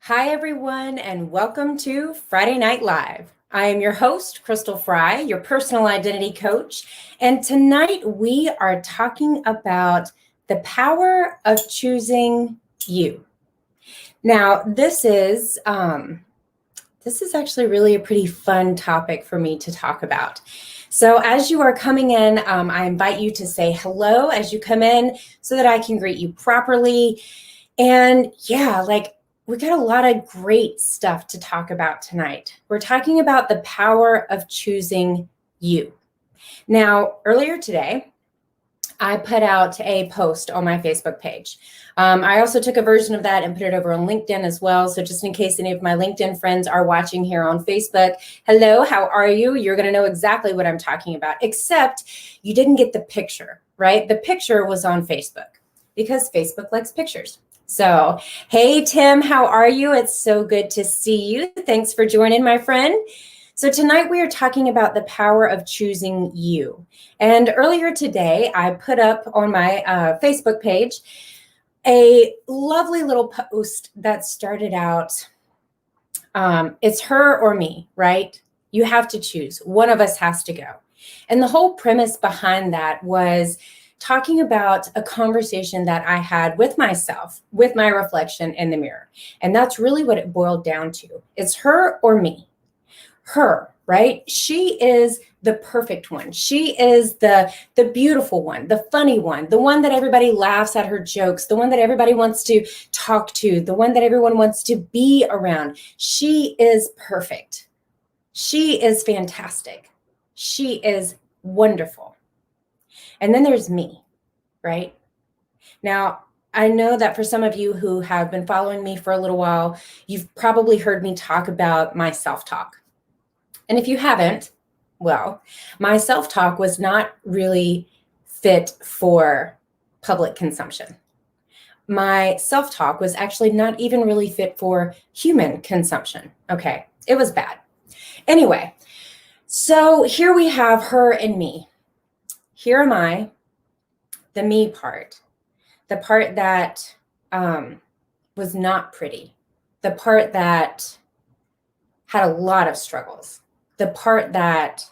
Hi, everyone, and welcome to Friday Night Live. I am your host, Crystal Fry, your personal identity coach. And tonight we are talking about the power of choosing you. Now, this is actually really a pretty fun topic for me to talk about. So as you are coming in, I invite you to say hello as you come in so that I can greet you properly. And yeah, we got a lot of great stuff to talk about tonight. We're talking about the power of choosing you. Now, earlier today, I put out a post on my Facebook page. I also took a version of that and put it over on LinkedIn as well. So just in case any of my LinkedIn friends are watching here on Facebook, hello, how are you? You're going to know exactly what I'm talking about, except you didn't get the picture, right? The picture was on Facebook because Facebook likes pictures. So, hey, Tim, how are you? It's so good to see you. Thanks for joining, my friend. So tonight we are talking about the power of choosing you. And earlier today, I put up on my Facebook page a lovely little post that started out, it's her or me, right? You have to choose. One of us has to go. And the whole premise behind that was talking about a conversation that I had with myself, with my reflection in the mirror. And that's really what it boiled down to. It's her or me. Her, right? She is the perfect one. She is the beautiful one, the funny one, the one that everybody laughs at her jokes, the one that everybody wants to talk to, the one that everyone wants to be around. She is perfect. She is fantastic. She is wonderful. And then there's me, right? Now, I know that for some of you who have been following me for a little while, you've probably heard me talk about my self-talk. And if you haven't, well, my self-talk was not really fit for public consumption. My self-talk was actually not even really fit for human consumption. Okay, it was bad. Anyway, so here we have her and me. Here am I, the me part, the part that was not pretty, the part that had a lot of struggles, the part that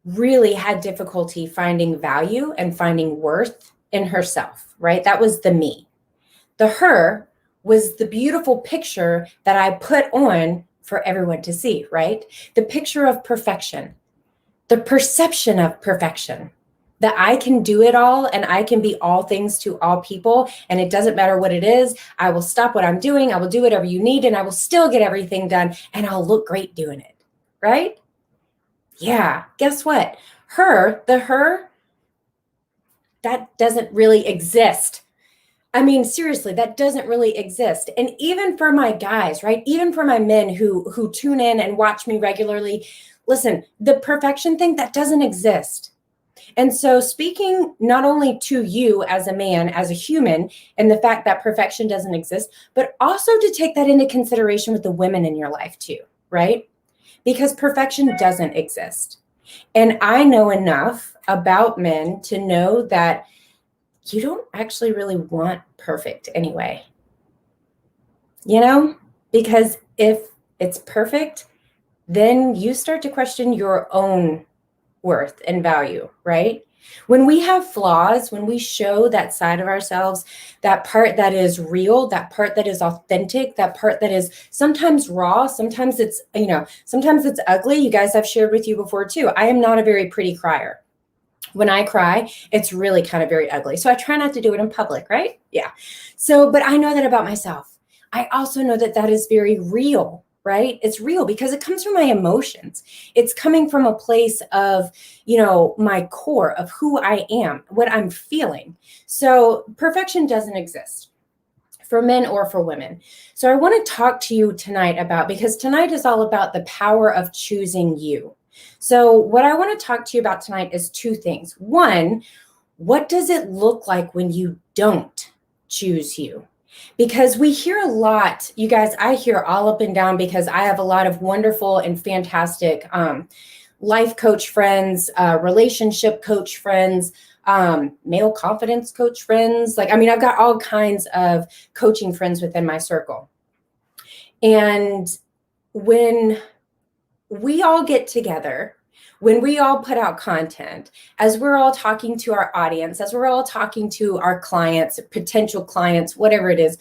really had difficulty finding value and finding worth in herself, right? That was the me. The her was the beautiful picture that I put on for everyone to see, right? The picture of perfection, the perception of perfection, that I can do it all and I can be all things to all people. And it doesn't matter what it is. I will stop what I'm doing. I will do whatever you need and I will still get everything done and I'll look great doing it, right? Yeah, guess what? The her, that doesn't really exist. I mean, seriously, that doesn't really exist. And even for my guys, right? Even for my men who tune in and watch me regularly, listen, the perfection thing, that doesn't exist. And so speaking not only to you as a man, as a human, and the fact that perfection doesn't exist, but also to take that into consideration with the women in your life too, right? Because perfection doesn't exist. And I know enough about men to know that you don't actually really want perfect anyway. You know, because if it's perfect, then you start to question your own worth and value, right? When we have flaws, when we show that side of ourselves, that part that is real, that part that is authentic, that part that is sometimes raw, sometimes it's, sometimes it's ugly. You guys, I've shared with you before too. I am not a very pretty crier. When I cry, it's really kind of very ugly. So I try not to do it in public, right? Yeah. So, but I know that about myself. I also know that that is very real, right? It's real because it comes from my emotions. It's coming from a place of, my core of who I am, what I'm feeling. So perfection doesn't exist for men or for women. So I want to talk to you tonight because tonight is all about the power of choosing you. So what I want to talk to you about tonight is two things. One, what does it look like when you don't choose you? Because we hear a lot, you guys, I hear all up and down because I have a lot of wonderful and fantastic life coach friends, relationship coach friends, male confidence coach friends. I've got all kinds of coaching friends within my circle. And when we all get together, when we all put out content, as we're all talking to our audience, as we're all talking to our clients, potential clients, whatever it is,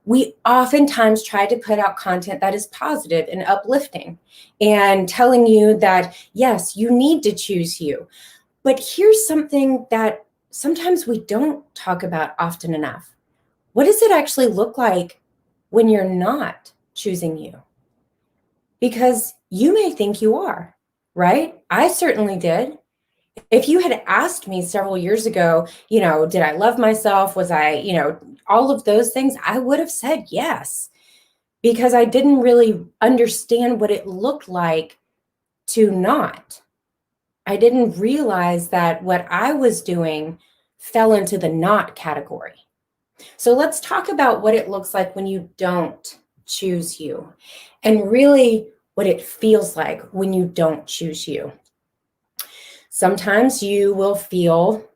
we oftentimes try to put out content that is positive and uplifting and telling you that, yes, you need to choose you. But here's something that sometimes we don't talk about often enough. What does it actually look like when you're not choosing you? Because you may think you are, right? I certainly did. If you had asked me several years ago, did I love myself? Was I, all of those things, I would have said yes, because I didn't really understand what it looked like to not. I didn't realize that what I was doing fell into the not category. So let's talk about what it looks like when you don't choose you, and really what it feels like when you don't choose you. Sometimes you will feel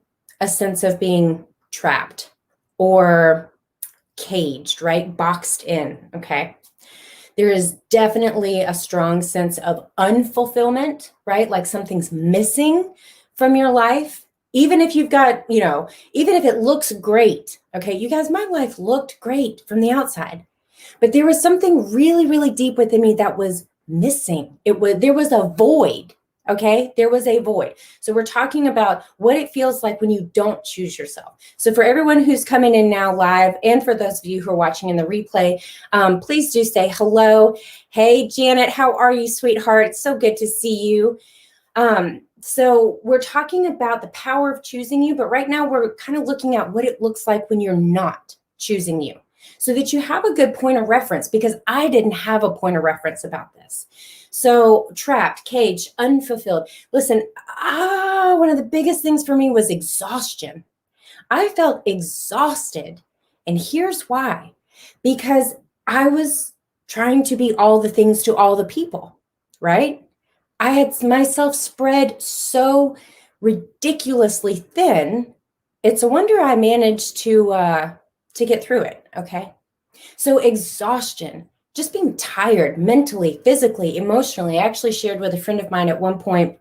a sense of being trapped or caged, right? Boxed in, okay? There is definitely a strong sense of unfulfillment, right? Like something's missing from your life. Even if you've got, even if it looks great, okay? You guys, my life looked great from the outside, but there was something really, really deep within me that was missing. There was a void. Okay, there was a void. So we're talking about what it feels like when you don't choose yourself. So for everyone who's coming in now live, and for those of you who are watching in the replay, please do say hello. Hey, Janet, how are you, sweetheart? It's so good to see you. So we're talking about the power of choosing you, but right now we're kind of looking at what it looks like when you're not choosing you, so that you have a good point of reference, because I didn't have a point of reference about this. So trapped, caged, unfulfilled. Listen, one of the biggest things for me was exhaustion. I felt exhausted. And here's why. Because I was trying to be all the things to all the people, right? I had myself spread so ridiculously thin. It's a wonder I managed to get through it, okay? So exhaustion, just being tired mentally, physically, emotionally. I actually shared with a friend of mine at one point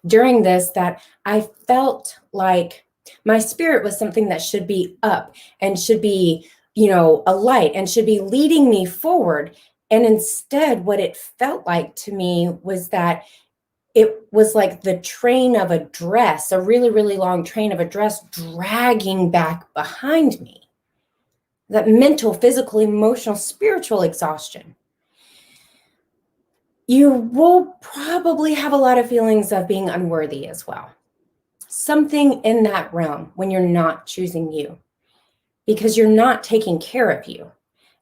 during this that I felt like my spirit was something that should be up and should be, a light and should be leading me forward. And instead, what it felt like to me was that it was like the train of a dress, a really, really long train of a dress dragging back behind me. That mental, physical, emotional, spiritual exhaustion. You will probably have a lot of feelings of being unworthy as well. Something in that realm when you're not choosing you, because you're not taking care of you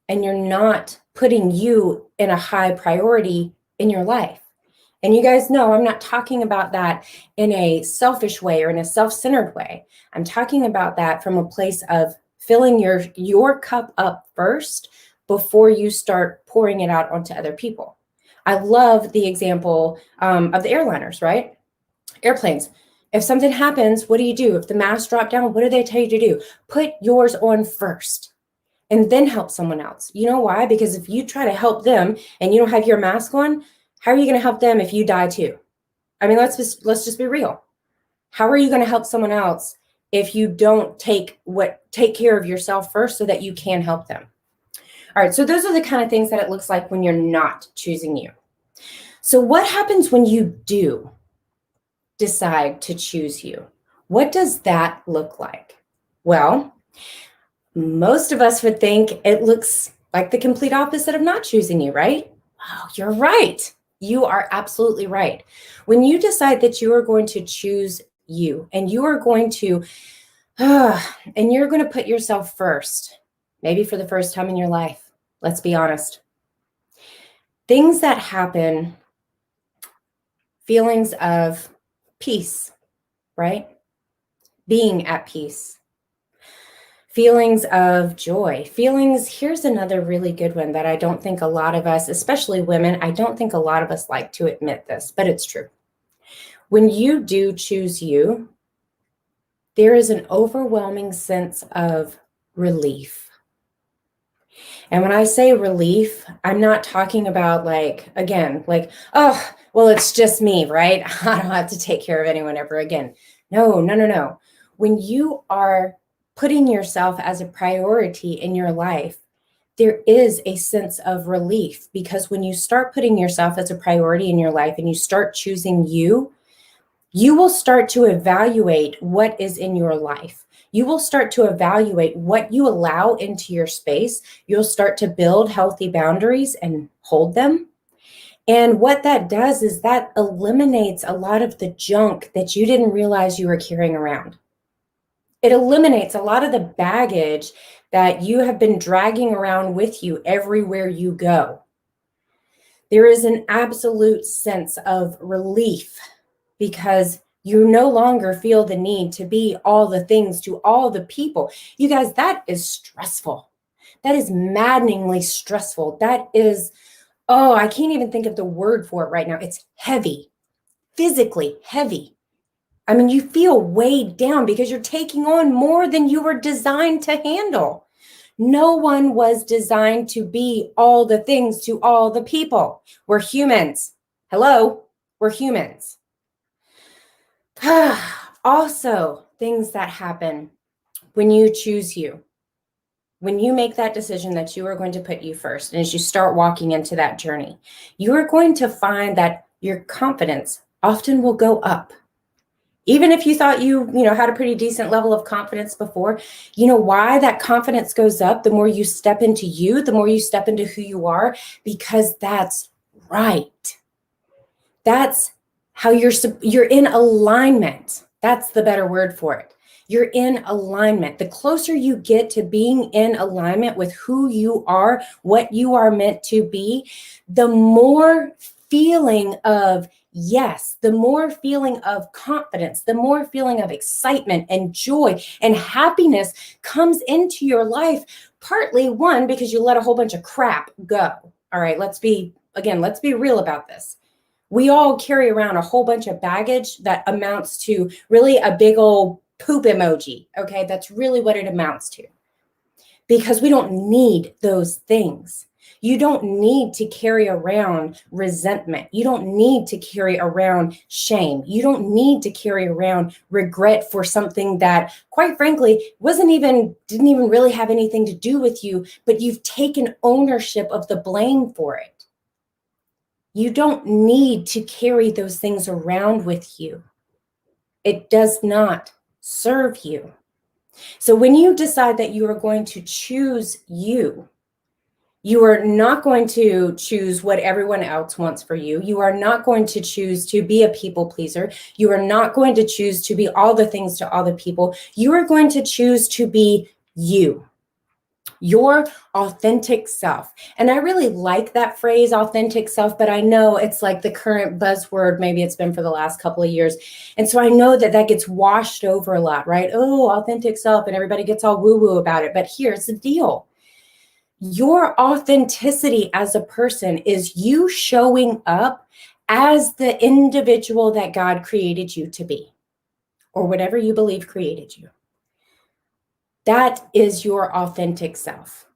and you're not putting you in a high priority in your life. And you guys know I'm not talking about that in a selfish way or in a self-centered way. I'm talking about that from a place of filling your cup up first before you start pouring it out onto other people. I love the example of the airliners, right? Airplanes. If something happens, what do you do? If the masks drop down, what do they tell you to do? Put yours on first and then help someone else. You know why? Because if you try to help them and you don't have your mask on, how are you going to help them if you die too? I mean, let's just be real. How are you going to help someone else if you don't take care of yourself first so that you can help them? All right, so those are the kind of things that it looks like when you're not choosing you. So what happens when you do decide to choose you? What does that look like? Well, most of us would think it looks like the complete opposite of not choosing you, right? Oh, you're right. You are absolutely right. When you decide that you are going to choose you and you are going to, and you're going to put yourself first, maybe for the first time in your life, let's be honest. Things that happen, feelings of peace, right? Being at peace. Feelings of joy, here's another really good one that I don't think a lot of us, especially women, I don't think a lot of us like to admit this, but it's true. When you do choose you, there is an overwhelming sense of relief. And when I say relief, I'm not talking about like, again, like, oh, well, it's just me, right? I don't have to take care of anyone ever again. No, no, no, no. When you are putting yourself as a priority in your life, there is a sense of relief, because when you start putting yourself as a priority in your life and you start choosing you, you will start to evaluate what is in your life. You will start to evaluate what you allow into your space. You'll start to build healthy boundaries and hold them. And what that does is that eliminates a lot of the junk that you didn't realize you were carrying around. It eliminates a lot of the baggage that you have been dragging around with you everywhere you go. There is an absolute sense of relief because you no longer feel the need to be all the things to all the people. You guys, that is stressful. That is maddeningly stressful. That is, oh, I can't even think of the word for it right now. It's heavy, physically heavy. I mean, you feel weighed down because you're taking on more than you were designed to handle. No one was designed to be all the things to all the people. We're humans. Hello, we're humans. Also, things that happen when you choose you. When you make that decision that you are going to put you first, and as you start walking into that journey, you are going to find that your confidence often will go up. Even if you thought you had a pretty decent level of confidence before, you know why that confidence goes up the more you step into you, the more you step into who you are, because that's right. That's how you're in alignment. That's the better word for it. You're in alignment. The closer you get to being in alignment with who you are, what you are meant to be, the more feeling of yes, the more feeling of confidence, the more feeling of excitement and joy and happiness comes into your life. Partly, one, because you let a whole bunch of crap go. All right, let's be real about this. We all carry around a whole bunch of baggage that amounts to really a big old poop emoji. Okay, that's really what it amounts to, because we don't need those things. You don't need to carry around resentment. You don't need to carry around shame. You don't need to carry around regret for something that, quite frankly, didn't even really have anything to do with you, but you've taken ownership of the blame for it. You don't need to carry those things around with you. It does not serve you. So when you decide that you are going to choose you, you are not going to choose what everyone else wants for you. You are not going to choose to be a people pleaser. You are not going to choose to be all the things to all the people. You are going to choose to be you, your authentic self. And I really like that phrase, authentic self, but I know it's like the current buzzword. Maybe it's been for the last couple of years. And so I know that gets washed over a lot, right? Oh, authentic self, and everybody gets all woo-woo about it. But here's the deal. Your authenticity as a person is you showing up as the individual that God created you to be, or whatever you believe created you. That is your authentic self.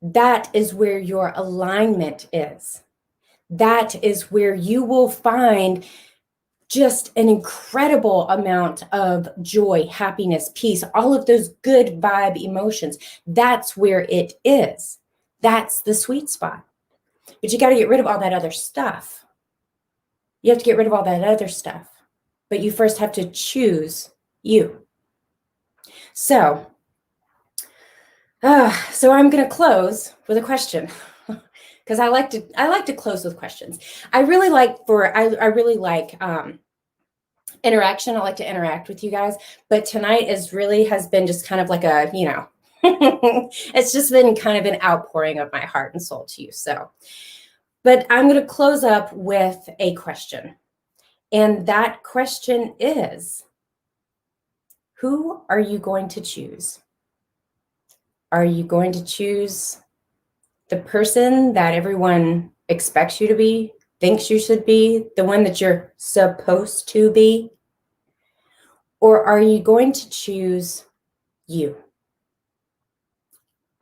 That is where your alignment is. That is where you will find just an incredible amount of joy, happiness, peace, all of those good vibe emotions. That's where it is. That's the sweet spot. But you got to get rid of all that other stuff. You have to get rid of all that other stuff. But you first have to choose you. So I'm going to close with a question, because I like to close with questions. I really like interaction. I like to interact with you guys, but tonight has been just kind of like a, it's just been kind of an outpouring of my heart and soul to you. So, but I'm going to close up with a question. And that question is, who are you going to choose? Are you going to choose the person that everyone expects you to be, thinks you should be, the one that you're supposed to be? Or are you going to choose you?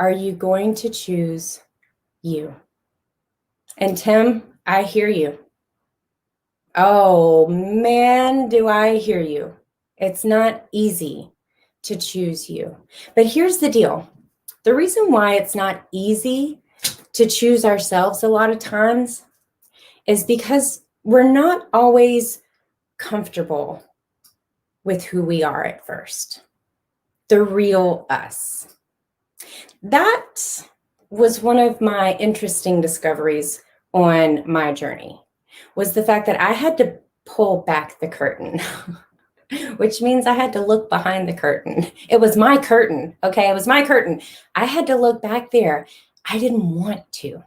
are you going to choose you? And Tim, I hear you. Oh man, do I hear you. It's not easy to choose you. But here's the deal. The reason why it's not easy to choose ourselves a lot of times is because we're not always comfortable with who we are at first, the real us. That was one of my interesting discoveries on my journey, was the fact that I had to pull back the curtain, which means I had to look behind the curtain. It was my curtain, okay? It was my curtain. I had to look back there. I didn't want to.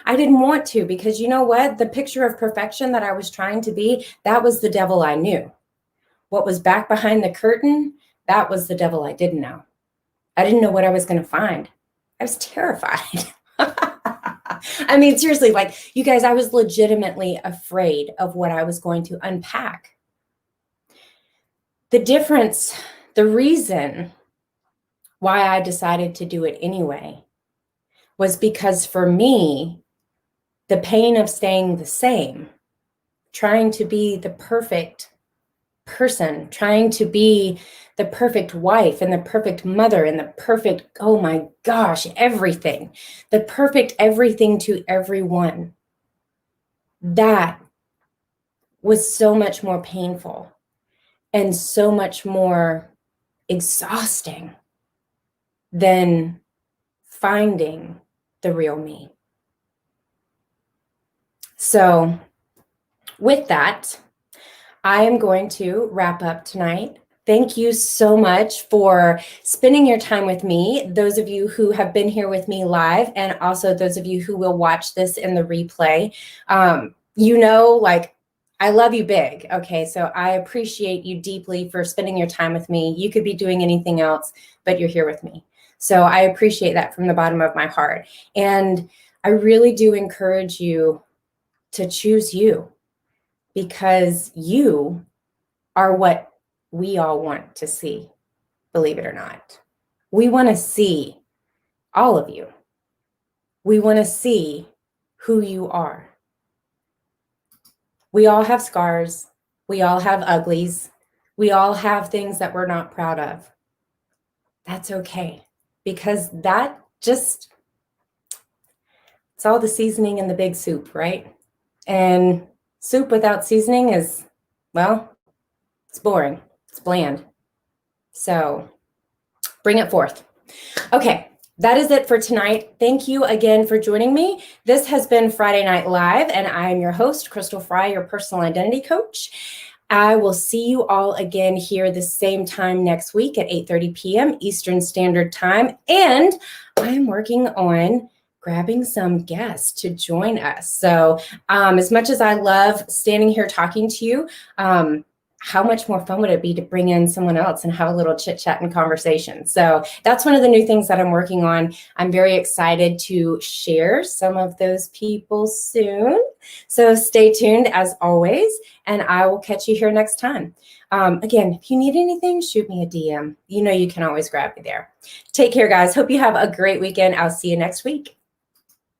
I didn't want to because you know what? The picture of perfection that I was trying to be, that was the devil I knew. What was back behind the curtain, that was the devil I didn't know. I didn't know what I was going to find. I was terrified. I mean, seriously, like you guys, I was legitimately afraid of what I was going to unpack. The difference, the reason why I decided to do it anyway was because for me, the pain of staying the same, trying to be the perfect person, trying to be the perfect wife and the perfect mother and the perfect, oh my gosh, everything, the perfect everything to everyone. That was so much more painful and so much more exhausting than finding the real me. So with that, I am going to wrap up tonight. Thank you so much for spending your time with me, those of you who have been here with me live, and also those of you who will watch this in the replay. You know, like, I love you big, okay? So I appreciate you deeply for spending your time with me. You could be doing anything else, but you're here with me. So I appreciate that from the bottom of my heart. And I really do encourage you to choose you, because you are what we all want to see, believe it or not. We want to see all of you. We want to see who you are. We all have scars. We all have uglies. We all have things that we're not proud of. That's okay, because that just, it's all the seasoning in the big soup, right? And soup without seasoning is, well, it's boring. It's bland. So bring it forth. Okay, that is it for tonight. Thank you again for joining me. This has been Friday Night Live, and I am your host, Crystal Fry, your personal identity coach. I will see you all again here the same time next week at 8:30 p.m. Eastern Standard Time. And I'm working on grabbing some guests to join us. So as much as I love standing here talking to you, how much more fun would it be to bring in someone else and have a little chit chat and conversation? So that's one of the new things that I'm working on. I'm very excited to share some of those people soon. So stay tuned as always, and I will catch you here next time. Again, if you need anything, shoot me a DM. You know you can always grab me there. Take care, guys. Hope you have a great weekend. I'll see you next week.